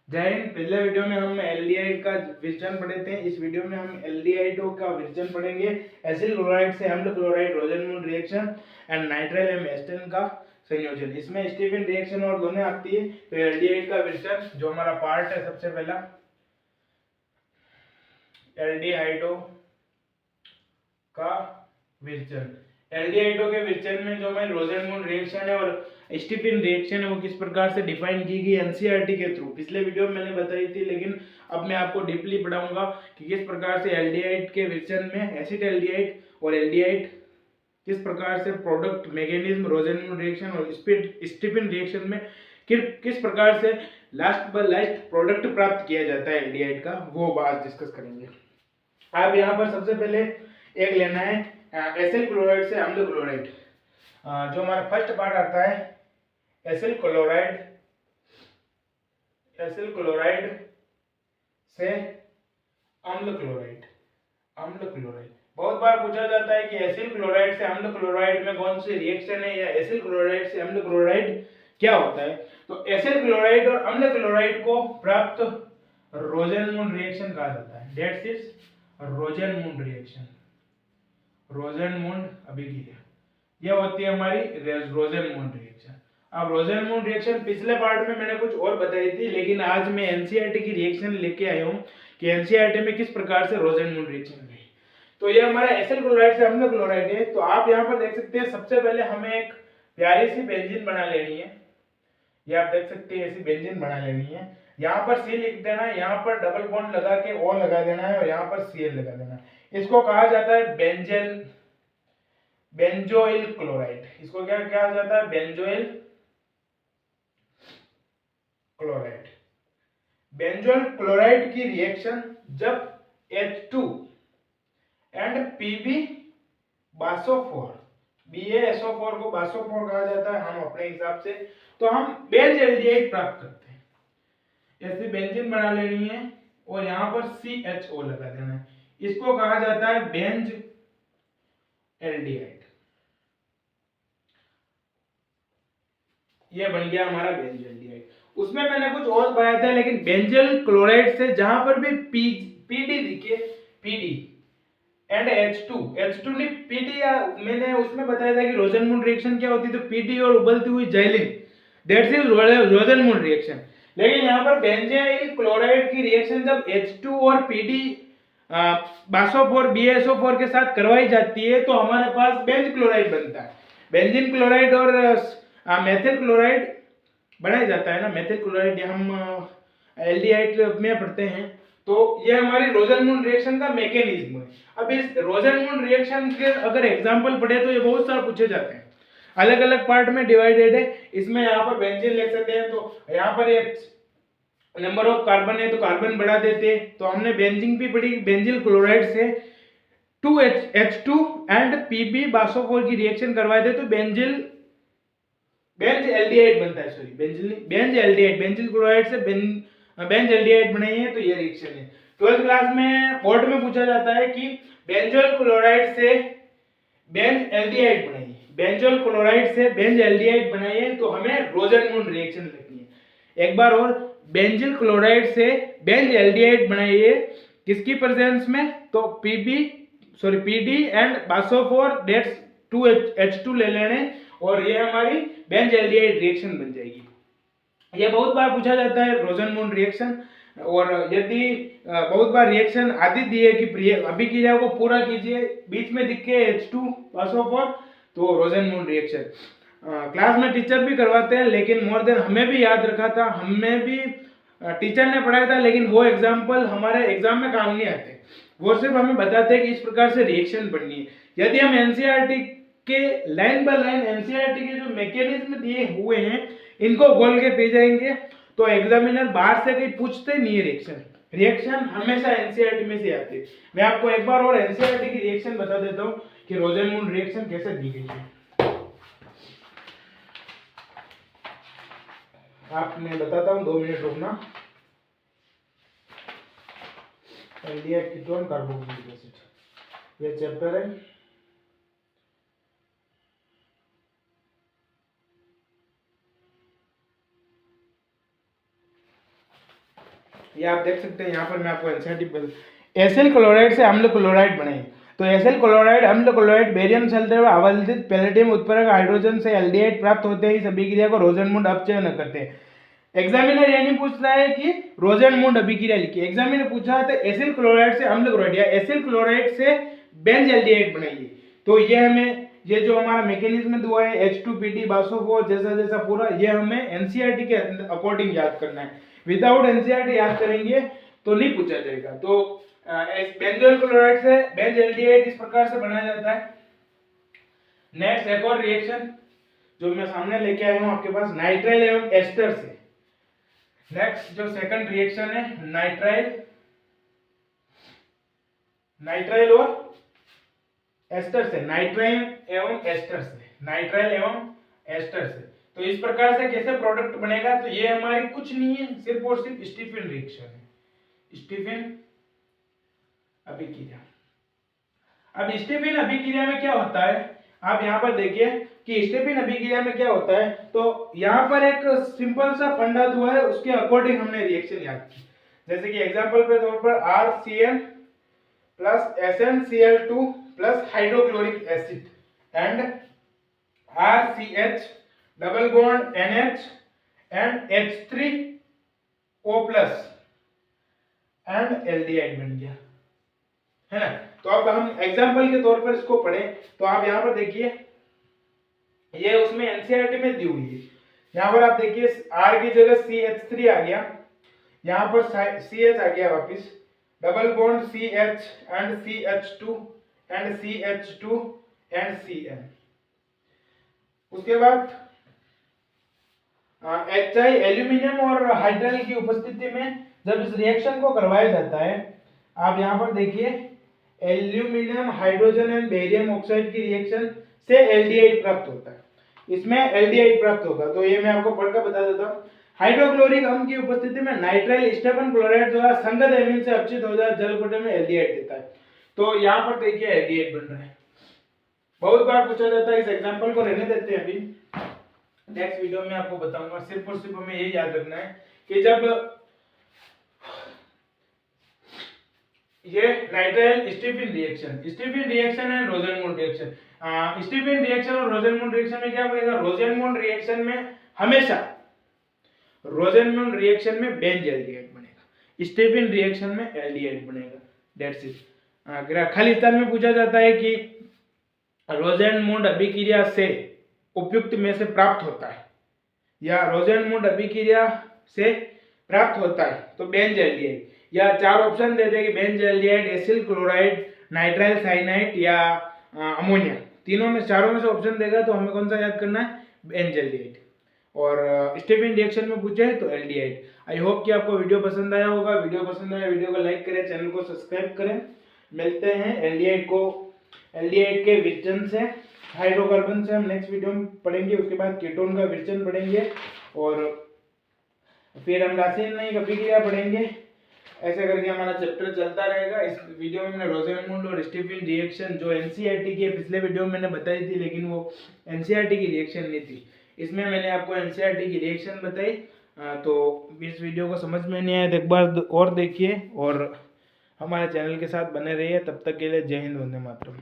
जय हिंद। पिछले वीडियो में हम एल्डिहाइड का विचलन पढ़े थे। इस वीडियो में हम एल्डिहाइडों का विचलन पढ़ेंगे। एसिल क्लोराइड से अम्ल chloride Rosenmund reaction and nitrile and ester का संयोजन। इसमें स्टीफन रिएक्शन और दोनों आती है। तो एल्डिहाइड का विचलन जो हमारा पार्ट है, सबसे पहला एल्डिहाइडों का विचलन। एल्डिहाइडों के विचलन में जो हमारी रोजेनमूल रिएक्शन है और स्टीफन रिएक्शन है वो किस प्रकार से डिफाइन की गई एनसीईआरटी के थ्रू। पिछले वीडियो में मैंने बताई थी, लेकिन अब मैं आपको डीपली पढ़ाऊंगा कि किस प्रकार से एल्डिहाइड के विचलन में एसिड एल्डिहाइड और एल्डिहाइड किस प्रकार से प्रोडक्ट मैकेनिज्म रोजेनमूल रिएक्शन और स्टीफन रिएक्शन में किस प्रकार से लास्ट प्रोडक्ट प्राप्त किया जाता है एल्डिहाइड का, वो बात डिस्कस करेंगे। अब यहाँ पर सबसे पहले एक लेना है एसिल क्लोराइड से अम्ल क्लोराइड। जो हमारा फर्स्ट पार्ट आता है एसिल क्लोराइड से अम्ल क्लोराइड। बहुत बार पूछा जाता है कि एसिल क्लोराइड से अम्ल क्लोराइड में कौन सी रिएक्शन है, या एसिल क्लोराइड से अम्ल क्लोराइड क्या होता है। तो एसिल क्लोराइड और अम्ल क्लोराइड को प्राप्त रोजेनमूल रिएक्शन कहा जाता है। That's is Rosenmund reaction. Rosenmund अभिक्रिया यह होती है हमारी रोजेनमूल रिएक्शन। अब रोजेनमूल रिएक्शन पिछले पार्ट में मैंने कुछ और बताई थी, लेकिन आज मैं एनसीईआरटी की रिएक्शन लेके आया हूँ कि एनसीईआरटी में किस प्रकार से रोजेनमूल रिएक्शन हुई। तो ये हमारा एसिल क्लोराइड से अम्ल क्लोराइड है। तो आप यहाँ पर देख सकते हैं, सबसे पहले हमें एक प्यारी सी बेंजीन बना लेनी है। ये आप देख सकते हैं, ऐसी बेंजीन बना लेनी है। यहाँ पर सी लिख देना है, यहाँ पर डबल बॉन्ड लगा के ओ लगा देना है और यहाँ पर सीएल लगा देना है। इसको कहा जाता है बेंजोइल क्लोराइड। इसको क्या कहा जाता है? Benzoyl chloride. बेंजोइल क्लोराइड की रिएक्शन जब H2 एंड Pb बासोफोर, BaSO4 को बासोफोर कहा जाता है हम अपने हिसाब से, तो हम बेंज एल्डिहाइड प्राप्त करते हैं। ऐसी बेंजीन बना लेनी है और यहाँ पर CHO लगा देना है। इसको कहा जाता है बेंज एल्डिहाइड। ये बन गया हमारा बेंज एल्डिहाइड। उसमें मैंने कुछ और बनाया था, लेकिन बेंजल क्लोराइड से जहां पर भी पीडी दिखे, पीडी एंड H2 नहीं पीडी, मैंने उसमें बताया था कि रोजेनमूल रिएक्शन क्या होती है। तो पीडी और उबलती हुई Jaylin, that's is Rosenmund reaction. लेकिन यहाँ पर बेंजाइल क्लोराइड की रिएक्शन जब H2 और पीडी बासोफोर BaSO4 के साथ करवाई जाती है तो हमारे पास बेंज क्लोराइड बनता है। बेंजीन क्लोराइड और मेथिल क्लोराइड बनाया जाता है ना। मेथिल क्लोराइड हम एल्डिहाइड में पढ़ते हैं। तो ये हमारी रोजेनमूल रिएक्शन का मैकेनिज्म है। अब इस रोजेनमूल रिएक्शन के अगर एग्जांपल पढ़े तो ये बहुत सारे पूछे जाते हैं, अलग अलग पार्ट में डिवाइडेड है। इसमें यहाँ पर बेंजीन लिख सकते हैं, तो यहाँ पर एक नंबर ऑफ कार्बन है तो कार्बन बढ़ा देते हैं। तो हमने बेंजीन भी पढ़ी, बेंजिल क्लोराइड से 2H2 एंड Pb बासोफोर की रिएक्शन करवाए थे तो बेंज एल्डिहाइड बनता है। Sorry, Benz aldehyde, benzyl chloride से बेंज एल्डिहाइड बनाई है, तो ये रिएक्शन है। 12th क्लास में बोर्ड में पूछा जाता है कि बेंजोल क्लोराइड से बेंज एल्डिहाइड बनाई है, बेंजोल क्लोराइड से बेंज एल्डिहाइड बनाई है, तो हमें रोजेनमूल रिएक्शन लिखनी है। एक बार और, बेंजिल क्लोराइड से बेंज एल्डिहाइड बनाई है किसकी प्रेजेंस में? तो पीडी एंड बासोफोर, दैट्स 2H2 ले लेने और ये हमारी बेंज एल्डिहाइड रिएक्शन बन जाएगी। ये बहुत बार पूछा जाता है रोजेनमूल रिएक्शन। और यदि बहुत बार रिएक्शन आदि दिए कि अभिक्रिया को पूरा कीजिए, बीच में दिखे H2 बासोफोर, तो रोजेनमूल रिएक्शन। क्लास में टीचर भी करवाते हैं, लेकिन मोर देन हमें भी याद रखा था, हमें भी टीचर ने पढ़ाया था, लेकिन वो एग्जाम्पल हमारे एग्जाम में काम नहीं आते। वो सिर्फ हमें बताते हैं कि इस प्रकार से रिएक्शन बननी है। यदि हम एनसीईआरटी के लाइन बाय लाइन एनसीईआरटी के जो मैकेनिज्म दिए हुए हैं इनको बोल के पी जाएंगे तो एग्जामिनर बाहर से कहीं पूछते नहीं है। रिएक्शन हमेशा एनसीईआरटी में से आती है। मैं आपको एक बार और एनसीईआरटी की रिएक्शन बता देता हूँ कि रोजेनमूल रिएक्शन कैसे दी गई है। आप मैं बताता हूँ, 2 मिनट रुकना। एल्डिहाइड कीटोन कार्बोक्सिलिक एसिड, ये चैप्टर है। ये आप देख सकते हैं यहाँ पर मैं आपको एनसीईआरटी एसिल क्लोराइड से अम्ल क्लोराइड बने। तो एसिल क्लोराइड अम्ल क्लोराइड बेरियम चलते हुए अवल्दित पैलेडियम उत्प्रेरक हाइड्रोजन से एल्डिहाइड प्राप्त होते ही सभी क्रिया को रोजेनमुंड अपचयन करते हैं। एग्जामिनर ये नहीं पूछ रहा है कि रोजेनमुंड अभिक्रिया लिखिए, एग्जामिनर पूछा है तो एसिल क्लोराइड से अम्ल क्लोराइड या एसिल क्लोराइड से बेंजल्डिहाइड बनाइए। तो ये हमें ये जो हमारा मैकेनिज्म हुआ है H2PD बासोफोर जैसा जैसा पूरा ये हमें एनसीईआरटी के अकॉर्डिंग याद करना है। विदाउट एनसीईआरटी याद करेंगे तो नहीं पूछा जाएगा। तो बेंजोइल क्लोराइड से बेंजल्डिहाइड इस प्रकार से बनाया जाता है। नेक्स्ट एक और रिएक्शन जो मैं सामने लेके आया हूं आपके पास नाइट्राइल एवं एस्टर से। नेक्स्ट जो सेकंड रिएक्शन है नाइट्राइल और एस्टर से, नाइट्राइल एवं एस्टर से, नाइट्राइल एवं एस्टर से। तो इस प्रकार से कैसे प्रोडक्ट बनेगा, तो ये हमारी कुछ नहीं है, सिर्फ और सिर्फ स्टीफन रिएक्शन है, स्टीफन अभिक्रिया। अब स्टीफन अभिक्रिया में क्या होता है, आप यहाँ पर देखिए कि स्टीफन अभिक्रिया में क्या होता है। तो यहाँ पर एक सिंपल सा फंडा हुआ है, उसके अकॉर्डिंग हमने रिएक्शन याद की। जैसे कि एग्जांपल के तौर पर RCl plus SnCl2 plus hydrochloric acid and RCH double bond NH and H3O plus and aldehyde बन गया, है ना। तो अब हम एग्जांपल के तौर पर इसको पढ़ें तो आप यहाँ पर देखिए ये उसमें एनसीईआरटी में दी हुई है। यहाँ पर आप देखिए R की जगह CH3 आ गया, यहाँ पर CH आ गया वापिस, double bond CH and CH2 and CH2 and Cn। उसके बाद HI एल्यूमिनियम और हाइड्रल की उपस्थिति में जब इस रिएक्शन को करवाया जाता है, आप यहाँ पर देखिए aluminium hydrogen and barium oxide की रिएक्शन से एल्डिहाइड प्राप्त होता है, इसमें एल्डिहाइड प्राप्त होगा। तो ये मैं आपको पढ़कर बता देता हूँ। हाइड्रोक्लोरिक अम्ल की उपस्थिति में नाइट्राइल स्टेफन क्लोराइड द्वारा संगत एमीन से अपचित हो जाए जल कुंड में एल्डिहाइड देता है। तो यहाँ पर देखिए एल्डिहाइड बन रहा है, बहुत बार पूछा जाता है। इस एग्जांपल को रहने देते हैं, अभी नेक्स्ट वीडियो में आपको बताऊंगा। सिर्फ और सिर्फ हमें यही याद रखना है कि जब ये nitrile Stephen reaction and Rosenmund reaction, Stephen reaction और रोजेनमुंड रिएक्शन में क्या बनेगा, रोजेनमुंड रिएक्शन में हमेशा रोजेनमुंड रिएक्शन में बेंजल्डिहाइड बनेगा, स्टीफन रिएक्शन में एल्डिहाइड बनेगा, दैट्स इट। खाली स्थान में पूछा जाता है कि रोजेनमुंड अभिक्रिया से उपयुक्त में से प्राप्त होता है या रोजेनमुंड अभिक्रिया से प्राप्त होता है तो बेंजल्डिहाइड, या चार ऑप्शन दे देंगे benzaldehyde, acyl chloride, nitrile cyanide या अमोनिया, तीनों में चारों में से ऑप्शन देगा तो हमें कौन सा याद करना है, बेंजल्डिहाइड। और स्टीफन रिएक्शन में पूछे तो एल्डिहाइड। आई होप कि आपको वीडियो पसंद आया होगा। वीडियो पसंद आया वीडियो को लाइक करें, चैनल को सब्सक्राइब करें। मिलते हैं एल्डिहाइड के विचलन से, हाइड्रोकार्बन से हम नेक्स्ट वीडियो में पढ़ेंगे। उसके बाद कीटोन का विचलन पढ़ेंगे और फिर हम रासायनिक अभिक्रिया पढ़ेंगे। ऐसे करके हमारा चैप्टर चलता रहेगा। इस वीडियो में मैंने रोजेनमुंड और स्टीफन रिएक्शन जो एनसीईआरटी के पिछले वीडियो में मैंने बताई थी, लेकिन वो एनसीईआरटी की रिएक्शन नहीं थी, इसमें मैंने आपको एनसीईआरटी की रिएक्शन बताई। तो इस वीडियो को समझ में नहीं आया तो एक बार और देखिए और हमारे चैनल के साथ बने रहिए। तब तक के लिए जय हिंद, वंदे मातरम।